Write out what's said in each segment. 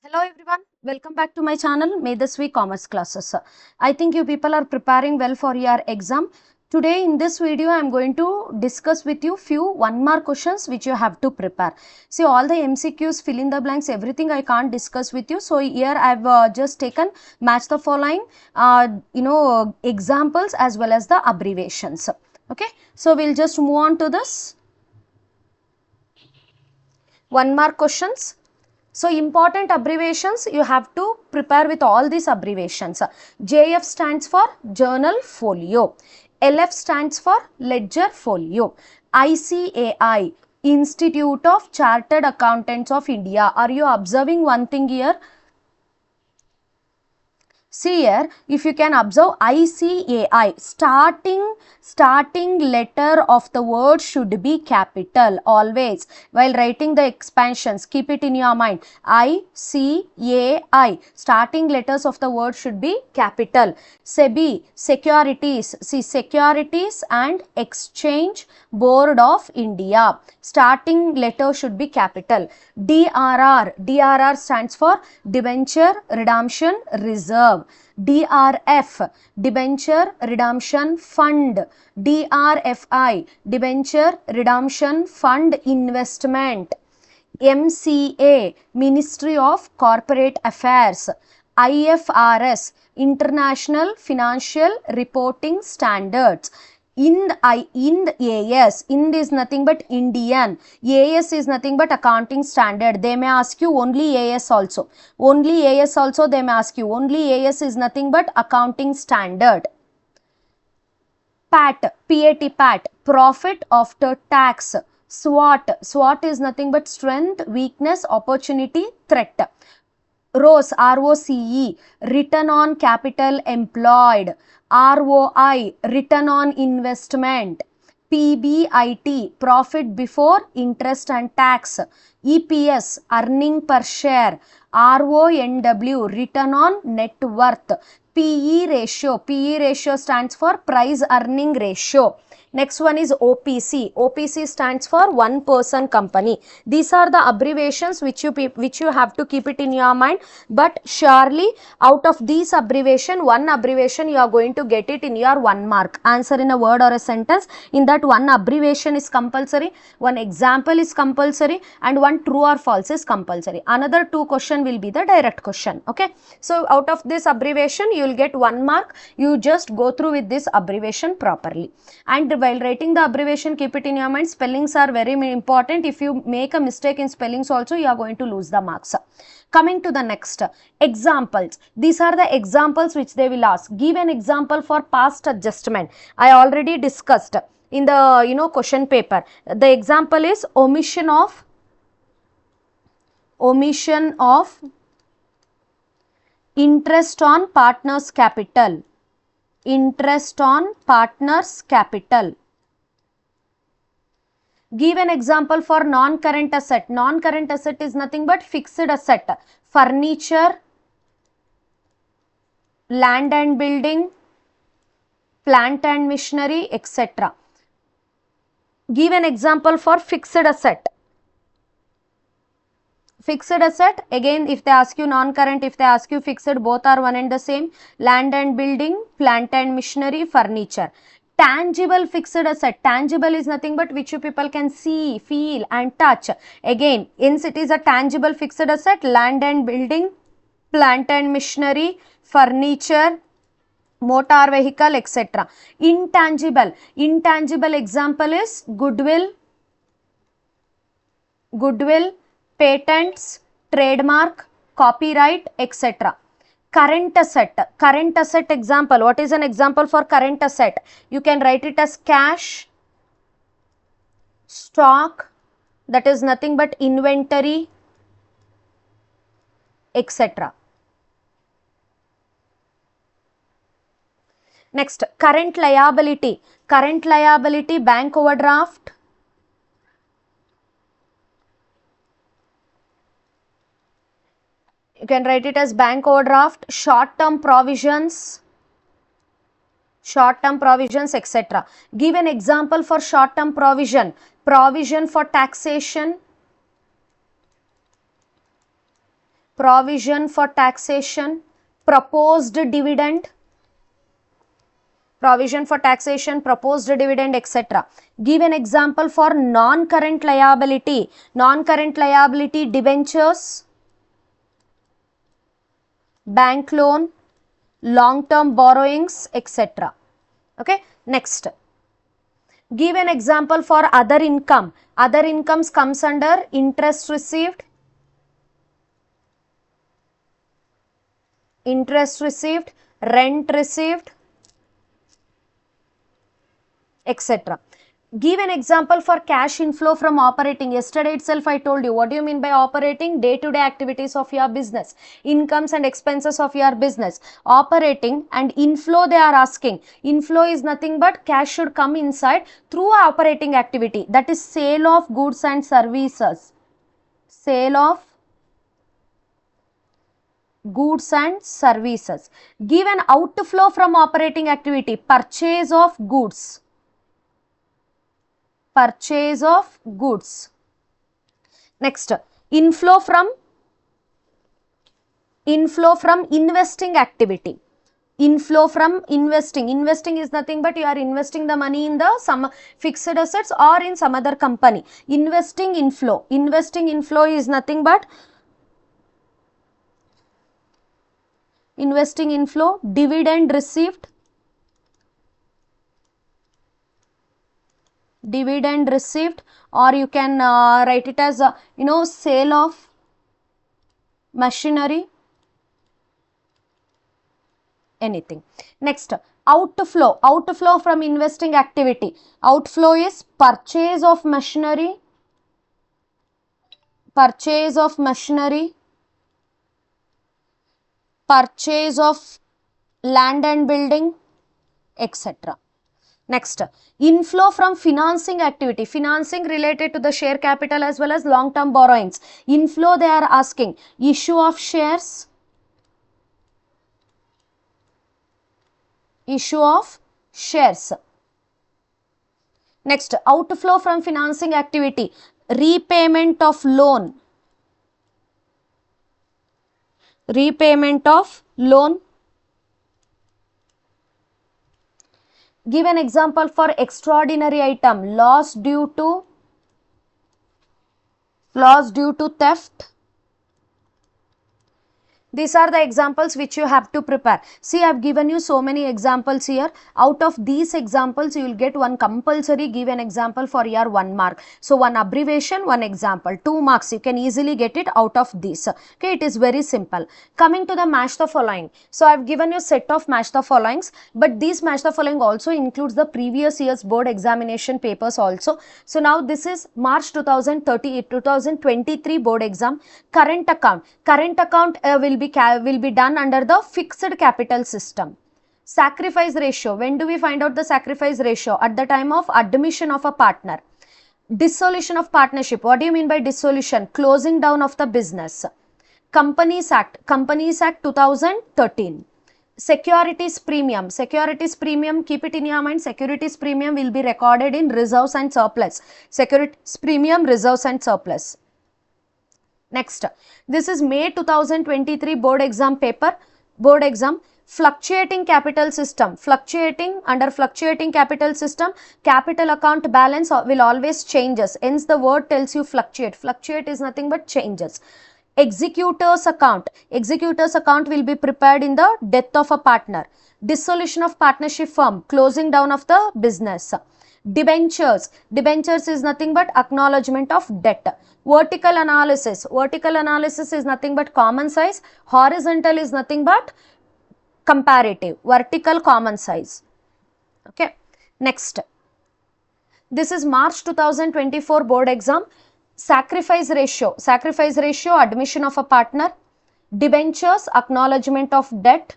Hello everyone, welcome back to my channel Medhasvi Commerce Classes. I think you people are preparing well for your exam. Today in this video I am going to discuss with you few 1 mark questions which you have to prepare. See, all the MCQs, fill in the blanks, everything I can't discuss with you. So here I have just taken match the following examples as well as the abbreviations. Okay, so we'll just move on to this 1 mark questions. So important abbreviations you have to prepare with all these abbreviations. JF stands for Journal Folio. LF stands for Ledger Folio. ICAI, Institute of Chartered Accountants of India. Are you observing one thing here? See here, if you can observe ICAI, starting letter of the word should be capital always. While writing the expansions, keep it in your mind. ICAI, starting letters of the word should be capital. SEBI, Securities, see Securities and Exchange Board of India, starting letter should be capital. DRR stands for Debenture Redemption Reserve. DRF, Debenture Redemption Fund. DRFI, Debenture Redemption Fund Investment. MCA, Ministry of Corporate Affairs. IFRS, International Financial Reporting Standards. IND AS, IND is nothing but Indian, AS is nothing but accounting standard. They may ask you only AS also. Only AS also they may ask you. Only AS is nothing but accounting standard. PAT, profit after tax. SWOT is nothing but strength, weakness, opportunity, threat. ROCE, return on capital employed. ROI, return on investment. PBIT, profit before interest and tax. EPS, earning per share. RONW, return on net worth. PE ratio stands for price earning ratio. Next one is OPC. OPC stands for one person company. These are the abbreviations which you have to keep it in your mind. But surely out of these abbreviation, one abbreviation you are going to get it in your 1 mark. Answer in a word or a sentence. In that one abbreviation is compulsory, one example is compulsory, and one true or false is compulsory. Another 2 question will be the direct question. Okay. So out of this abbreviation you will get 1 mark. You just go through with this abbreviation properly. And while writing the abbreviation, keep it in your mind, spellings are very important. If you make a mistake in spellings also, you are going to lose the marks. Coming to the next, examples. These are the examples which they will ask. Give an example for past adjustment. I already discussed in the question paper. The example is omission of interest on partner's capital. Interest on partner's capital. Give an example for non-current asset. Non-current asset is nothing but fixed asset. Furniture, land and building, plant and machinery, etc. Give an example for fixed asset. Fixed asset, again if they ask you non-current, if they ask you fixed, both are one and the same. Land and building, plant and machinery, furniture. Tangible fixed asset. Tangible is nothing but which you people can see, feel and touch. Again, hence it is a tangible fixed asset. Land and building, plant and machinery, furniture, motor vehicle, etc. Intangible. Intangible example is goodwill, patents, trademark, copyright, etc. Current asset. Current asset example. What is an example for current asset? You can write it as cash, stock, that is nothing but inventory, etc. Next, current liability. Current liability, bank overdraft, you can write it as bank overdraft, short-term provisions, etc. Give an example for short-term provision. Provision for taxation, provision for taxation, proposed dividend, provision for taxation, proposed dividend, etc. Give an example for non-current liability. Non-current liability, debentures, bank loan, long-term borrowings, etc. Okay, next. Give an example for other income. Other incomes comes under interest received, rent received, etc. Give an example for cash inflow from operating. Yesterday itself I told you, what do you mean by operating? Day-to-day activities of your business, incomes and expenses of your business. Operating and inflow they are asking. Inflow is nothing but cash should come inside through operating activity, that is sale of goods and services. Sale of goods and services. Give an outflow from operating activity, purchase of goods. Purchase of goods. Next, inflow from investing activity. Inflow from investing. Investing is nothing but you are investing the money in the some fixed assets or in some other company. Investing inflow. Investing inflow is nothing but investing inflow, dividend received, or you can write it as sale of machinery, anything. Next, outflow from investing activity. Outflow is purchase of machinery, purchase of land and building, etc. Next, inflow from financing activity. Financing related to the share capital as well as long-term borrowings. Inflow they are asking issue of shares, Next, outflow from financing activity, repayment of loan, Give an example for extraordinary item, loss due to theft. These are the examples which you have to prepare. See, I have given you so many examples here. Out of these examples, you will get one compulsory give an example for your 1 mark. So, one abbreviation, one example, 2 marks. You can easily get it out of this. Okay, it is very simple. Coming to the match the following. So, I have given you set of match the followings, but these match the following also includes the previous year's board examination papers also. So, now this is March 2023 board exam. Current account will be done under the fixed capital system. Sacrifice ratio. When do we find out the sacrifice ratio? At the time of admission of a partner. Dissolution of partnership. What do you mean by dissolution? Closing down of the business. Companies Act 2013. Securities premium. Keep it in your mind. Securities premium will be recorded in reserves and surplus. Securities premium, reserves and surplus. Next, this is May 2023 board exam paper. Fluctuating capital system. Under fluctuating capital system, capital account balance will always changes. Hence, the word tells you fluctuate. Fluctuate is nothing but changes. Executor's account. Executor's account will be prepared in the death of a partner. Dissolution of partnership firm. Closing down of the business. Debentures. Debentures is nothing but acknowledgement of debt. Vertical analysis. Vertical analysis is nothing but common size. Horizontal is nothing but comparative. Vertical, common size. Okay. Next. This is March 2024 board exam. Sacrifice ratio. Admission of a partner. Debentures, acknowledgement of debt.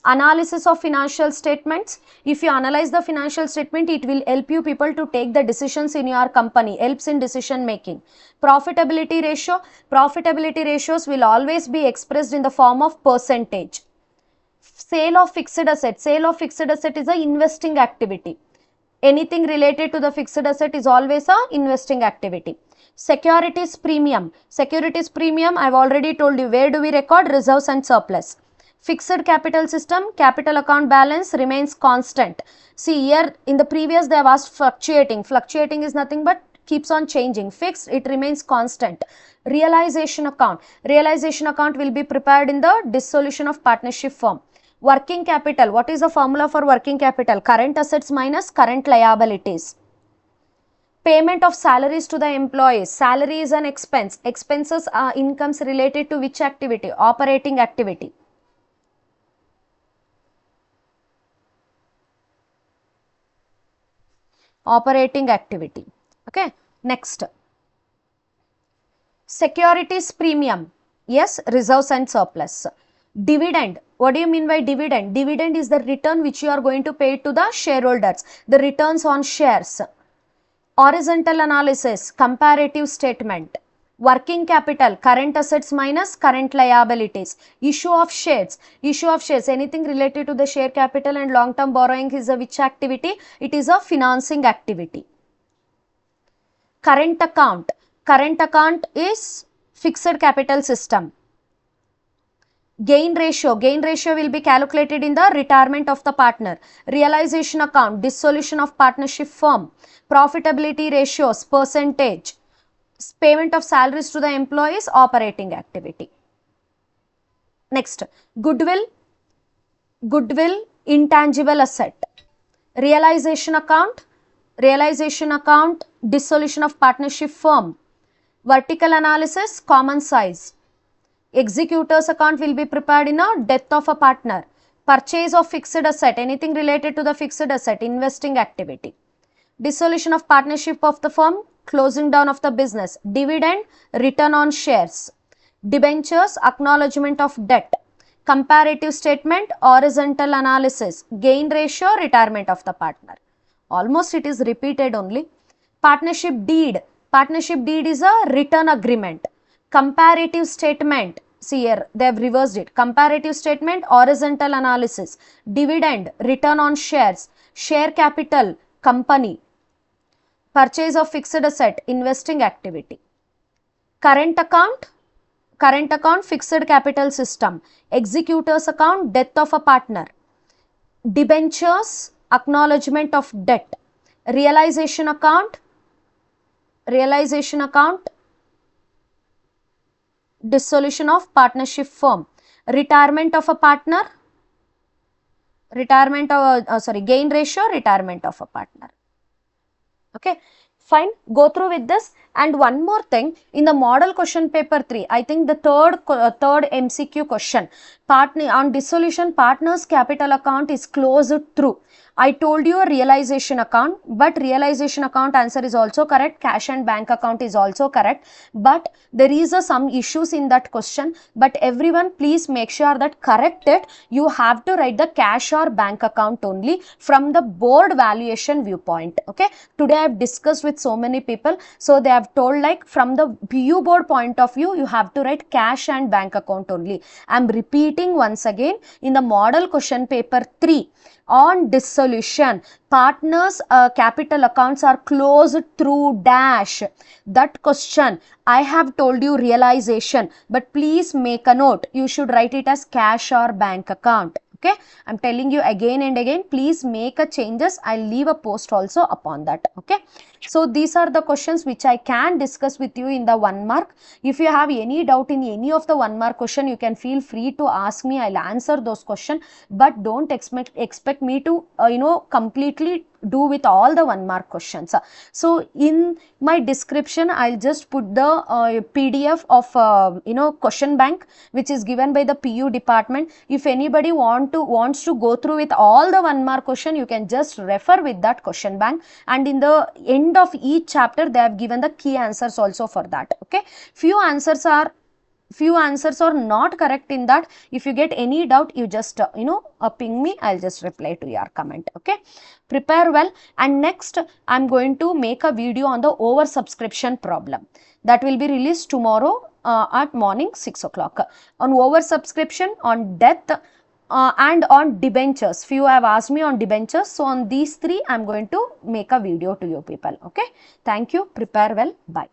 Analysis of financial statements. If you analyze the financial statement, it will help you people to take the decisions in your company, helps in decision making. Profitability ratio. Profitability ratios will always be expressed in the form of percentage. Sale of fixed asset. Sale of fixed asset is a investing activity. Anything related to the fixed asset is always a investing activity. Securities premium. Securities premium, I have already told you. Where do we record? Reserves and surplus. Fixed capital system, capital account balance remains constant. See here in the previous they have asked fluctuating. Fluctuating is nothing but keeps on changing. Fixed, it remains constant. Realization account. Realization account will be prepared in the dissolution of partnership firm. Working capital. What is the formula for working capital? Current assets minus current liabilities. Payment of salaries to the employees. Salary is an expense. Expenses are incomes related to which activity? Operating activity. Operating activity. Okay. Next. Securities premium. Yes, reserves and surplus. Dividend. What do you mean by dividend? Dividend is the return which you are going to pay to the shareholders. The returns on shares. Horizontal analysis, comparative statement. Working capital, current assets minus current liabilities. Issue of shares. Issue of shares, anything related to the share capital and long term borrowing is a which activity? It is a financing activity. Current account. Current account is fixed capital system. Gain ratio. Gain ratio will be calculated in the retirement of the partner. Realization account, dissolution of partnership firm. Profitability ratios, percentage. Payment of salaries to the employees, operating activity. Next, goodwill. Goodwill, intangible asset. Realization account. Realization account, dissolution of partnership firm. Vertical analysis, common size. Executor's account will be prepared in a death of a partner. Purchase of fixed asset, anything related to the fixed asset, investing activity. Dissolution of partnership of the firm, closing down of the business. Dividend, return on shares. Debentures, acknowledgement of debt. Comparative statement, horizontal analysis. Gain ratio, retirement of the partner. Almost it is repeated only. Partnership deed. Partnership deed is a written agreement. Comparative statement, see here they have reversed it. Comparative statement, horizontal analysis. Dividend, return on shares. Share capital, company. Purchase of fixed asset, investing activity. Current account, fixed capital system. Executor's account, death of a partner. Debentures, acknowledgement of debt. Realization account, dissolution of partnership firm. Retirement of a partner, gain ratio, retirement of a partner. Okay, fine, go through with this. And one more thing, in the model question paper 3, I think the third MCQ question, on dissolution, partner's capital account is closed through. I told you a realization account, but realization account answer is also correct. Cash and bank account is also correct. But there is some issues in that question. But everyone please make sure that correct it. You have to write the cash or bank account only from the board valuation viewpoint. Okay. Today I have discussed with so many people. So they have told like from the PU board point of view, you have to write cash and bank account only. I am repeating once again in the model question paper 3. On dissolution, partners' capital accounts are closed through dash. That question, I have told you realization, but please make a note. You should write it as cash or bank account. Okay, I'm telling you again and again, please make a changes. I'll leave a post also upon that. Okay, so these are the questions which I can discuss with you in the 1 mark. If you have any doubt in any of the 1 mark question, you can feel free to ask me. I'll answer those questions, but don't expect me to completely do with all the 1 mark questions. So in my description, I'll just put the PDF of question bank which is given by the PU department. If anybody wants to go through with all the 1 mark question, you can just refer with that question bank, and in the end of each chapter they have given the key answers also for that. Okay, few answers are not correct in that. If you get any doubt, you just ping me. I'll just reply to your comment. Okay, prepare well. And next I'm going to make a video on the oversubscription problem that will be released tomorrow at morning 6 o'clock on oversubscription, on death and on debentures. Few have asked me on debentures, so on these 3 I'm going to make a video to you people. Okay, thank you, prepare well, bye.